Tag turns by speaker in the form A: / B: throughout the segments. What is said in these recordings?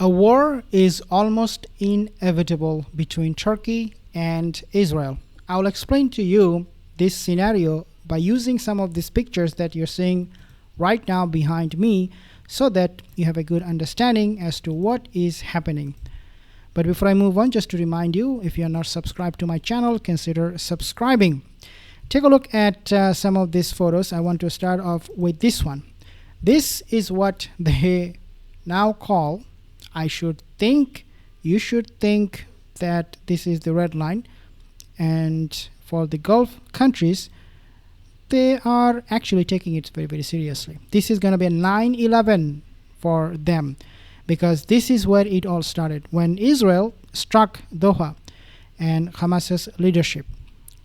A: A war is almost inevitable between Turkey and Israel. I'll explain to you this scenario by using some of these pictures that you're seeing right now behind me so that you have a good understanding as to what is happening. But before I move on, just to remind you, if you are not subscribed to my channel, consider subscribing. Take a look at some of these photos. I want to start off with this one. This is what they now call, you should think that this is the red line. And for the Gulf countries, they are actually taking it very, very seriously. This is going to be a 9/11 for them, because this is where it all started. When Israel struck Doha and Hamas's leadership,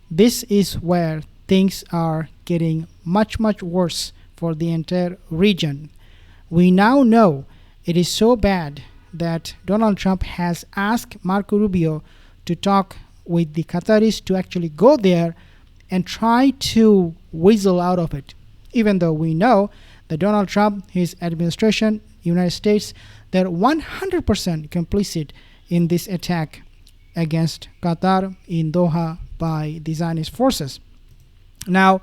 A: this is where things are getting much, much worse for the entire region. We now know it is so bad that Donald Trump has asked Marco Rubio to talk with the Qataris to actually go there and try to weasel out of it. Even though we know that Donald Trump, his administration, United States, they're 100% complicit in this attack against Qatar in Doha by the Zionist forces. Now,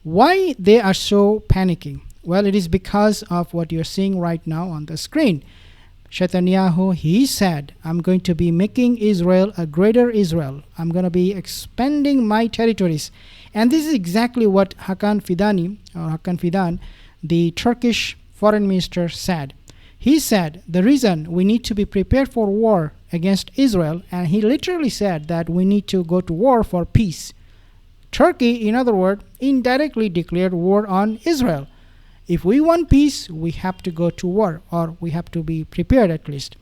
A: why they are so panicking? Well, it is because of what you're seeing right now on the screen. Netanyahu, he said, I'm going to be making Israel a greater Israel. I'm going to be expanding my territories. And this is exactly what Hakan Fidan, the Turkish foreign minister, said. He said the reason we need to be prepared for war against Israel, and he literally said that we need to go to war for peace. Turkey, in other words, indirectly declared war on Israel. If we want peace, we have to go to war, or we have to be prepared at least.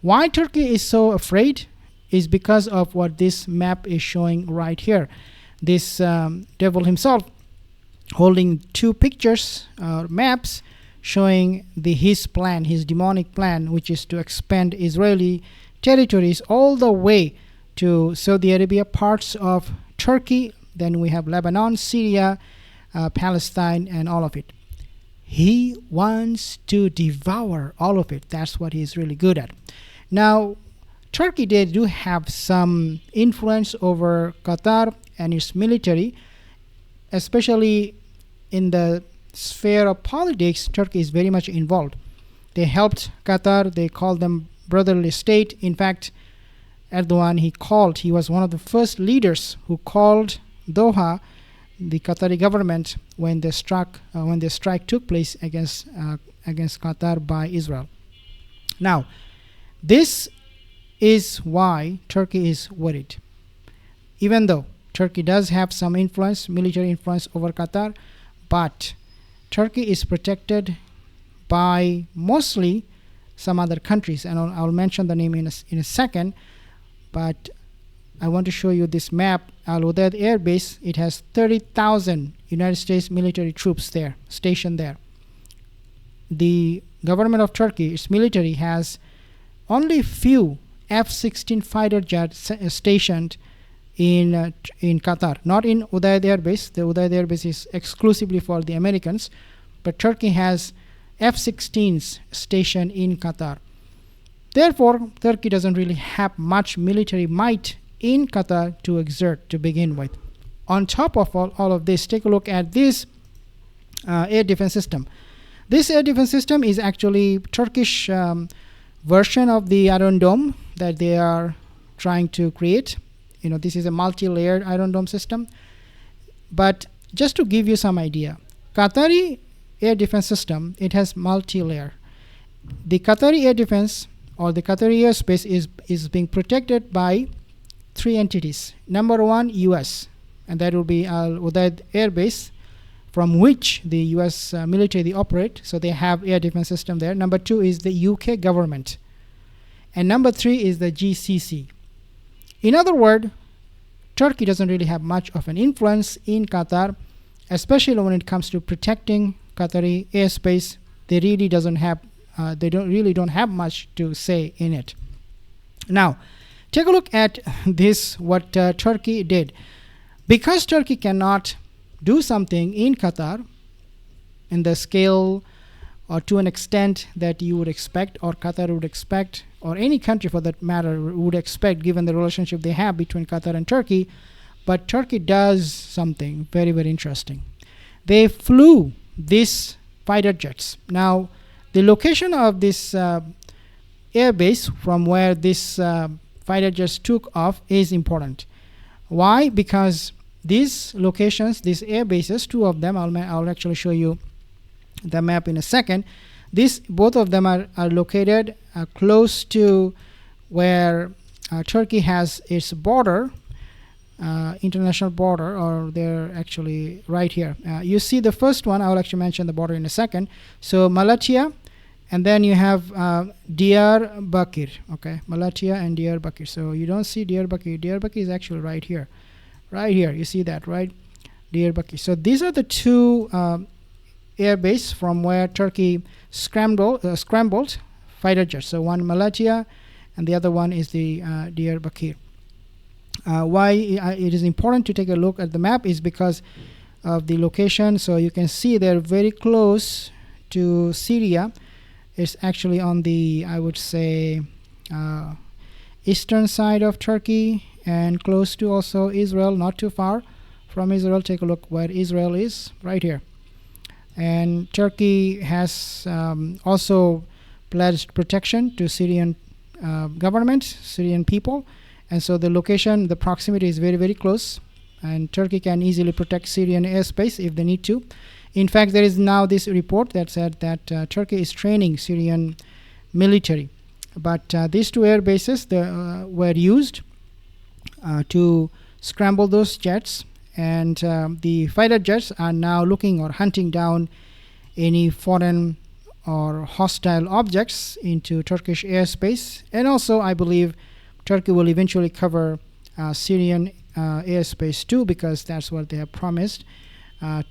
A: Why Turkey is so afraid is because of what this map is showing right here. This devil himself holding two pictures or maps showing his plan, his demonic plan, which is to expand Israeli territories all the way to Saudi Arabia, parts of Turkey, then we have Lebanon, Syria, Palestine, and all of it. He wants to devour all of it. That's what he's really good at. Now, Turkey, they do have some influence over Qatar and its military, especially in the sphere of politics. Turkey is very much involved. They helped Qatar. They called them brotherly state. In fact, Erdogan, he was one of the first leaders who called Doha the Qatari government when the strike took place against Qatar by Israel. Now, this is why Turkey is worried. Even though Turkey does have some influence, military influence over Qatar, but Turkey is protected by mostly some other countries, and I'll mention the name in a second. But I want to show you this map. Al Udeid Air Base, it has 30,000 United States military troops there, stationed there. The government of Turkey, its military, has only few F-16 fighter jets stationed in Qatar, not in Udeid Air Base. The Udeid Air Base is exclusively for the Americans, but Turkey has F-16s stationed in Qatar. Therefore, Turkey doesn't really have much military might in Qatar to exert to begin with. On top of all of this, take a look at this air defense system. This air defense system is actually Turkish version of the Iron Dome that they are trying to create. This is a multi-layered Iron Dome system. But just to give you some idea, Qatari air defense system, it has multi-layer. The Qatari air defense or the Qatari airspace is being protected by three entities. Number one, US, and that will be Al Udeid Air Base, from which the US military they operate, so they have air defense system there. Number two is the UK government, and number three is the GCC. In other words, Turkey doesn't really have much of an influence in Qatar, especially when it comes to protecting Qatari airspace. They really don't have much to say in it. Now, take a look at this, what Turkey did. Because Turkey cannot do something in Qatar in the scale or to an extent that you would expect, or Qatar would expect, or any country for that matter would expect, given the relationship they have between Qatar and Turkey. But Turkey does something very, very interesting. They flew these fighter jets. Now, the location of this airbase from where this fighter jets took off is important. Why? Because these locations, these air bases, two of them, I'll actually show you the map in a second. Both of them are located close to where Turkey has its border, international border, or they're actually right here. You see the first one, I'll actually mention the border in a second. So Malatya, and then you have Diyarbakir, okay, Malatya and Diyarbakir. So you don't see Diyarbakir. Diyarbakir is actually right here. Right here, you see that, right? Diyarbakir. So these are the two air base from where Turkey scrambled fighter jets. So one Malatya, and the other one is the Diyarbakir. Why it is important to take a look at the map is because of the location. So you can see they're very close to Syria. It's actually on the, I would say, eastern side of Turkey, and close to also Israel, not too far from Israel. Take a look where Israel is, right here. And Turkey has also pledged protection to Syrian government, Syrian people. And so the location, the proximity is very, very close. And Turkey can easily protect Syrian airspace if they need to. In fact, there is now this report that said that Turkey is training Syrian military. But these two air bases were used to scramble those jets, and the fighter jets are now looking or hunting down any foreign or hostile objects into Turkish airspace. And also, I believe Turkey will eventually cover Syrian airspace too, because that's what they have promised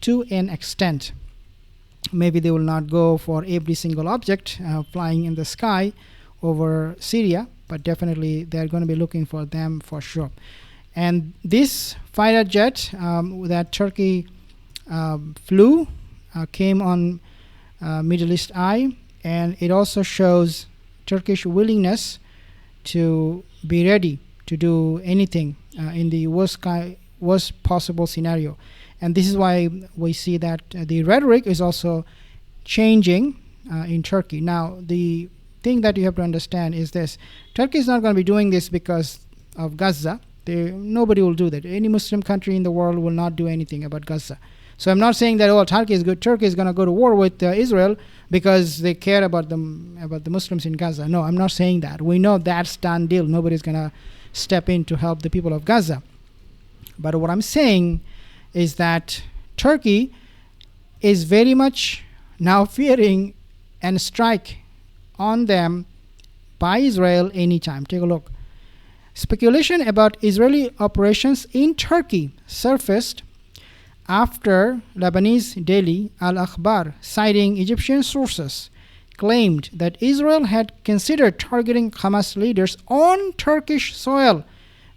A: to an extent. Maybe they will not go for every single object flying in the sky over Syria, but definitely they're going to be looking for them for sure. And this fighter jet that Turkey flew came on Middle East Eye, and it also shows Turkish willingness to be ready to do anything in the worst possible scenario. And this is why we see that the rhetoric is also changing in Turkey. Now, the thing that you have to understand is this: Turkey is not going to be doing this because of Gaza. Nobody will do that. Any Muslim country in the world will not do anything about Gaza. So I'm not saying that, oh, Turkey is good. Turkey is going to go to war with Israel because they care about the Muslims in Gaza. No, I'm not saying that. We know that's done deal. Nobody's going to step in to help the people of Gaza. But what I'm saying is that Turkey is very much now fearing and strike on them by Israel anytime. Take a look. Speculation about Israeli operations in Turkey surfaced after Lebanese daily Al Akhbar, citing Egyptian sources, claimed that Israel had considered targeting Hamas leaders on Turkish soil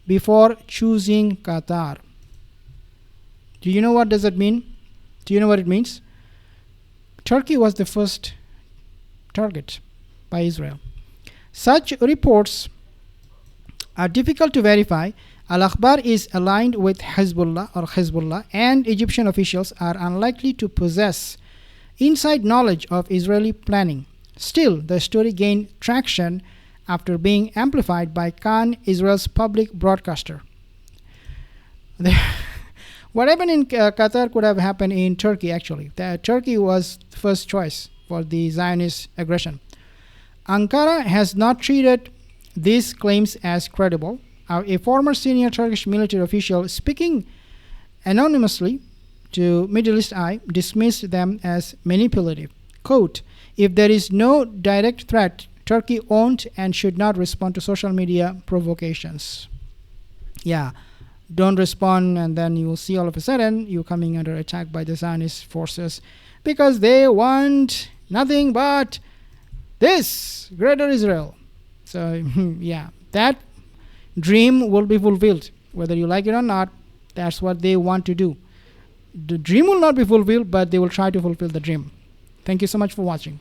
A: before choosing Qatar. Do you know what does that mean? Do you know what it means? Turkey was the first target by Israel. Such reports are difficult to verify. Al-Akhbar is aligned with Hezbollah, and Egyptian officials are unlikely to possess inside knowledge of Israeli planning. Still, the story gained traction after being amplified by Khan, Israel's public broadcaster. What happened in Qatar could have happened in Turkey, actually. Turkey was the first choice for the Zionist aggression. Ankara has not treated these claims as credible. A former senior Turkish military official speaking anonymously to Middle East Eye dismissed them as manipulative. Quote, "If there is no direct threat, Turkey won't and should not respond to social media provocations." Yeah, don't respond, and then you will see all of a sudden you coming under attack by the Zionist forces because they want nothing but this, Greater Israel. So yeah, that dream will be fulfilled. Whether you like it or not, that's what they want to do. The dream will not be fulfilled, but they will try to fulfill the dream. Thank you so much for watching.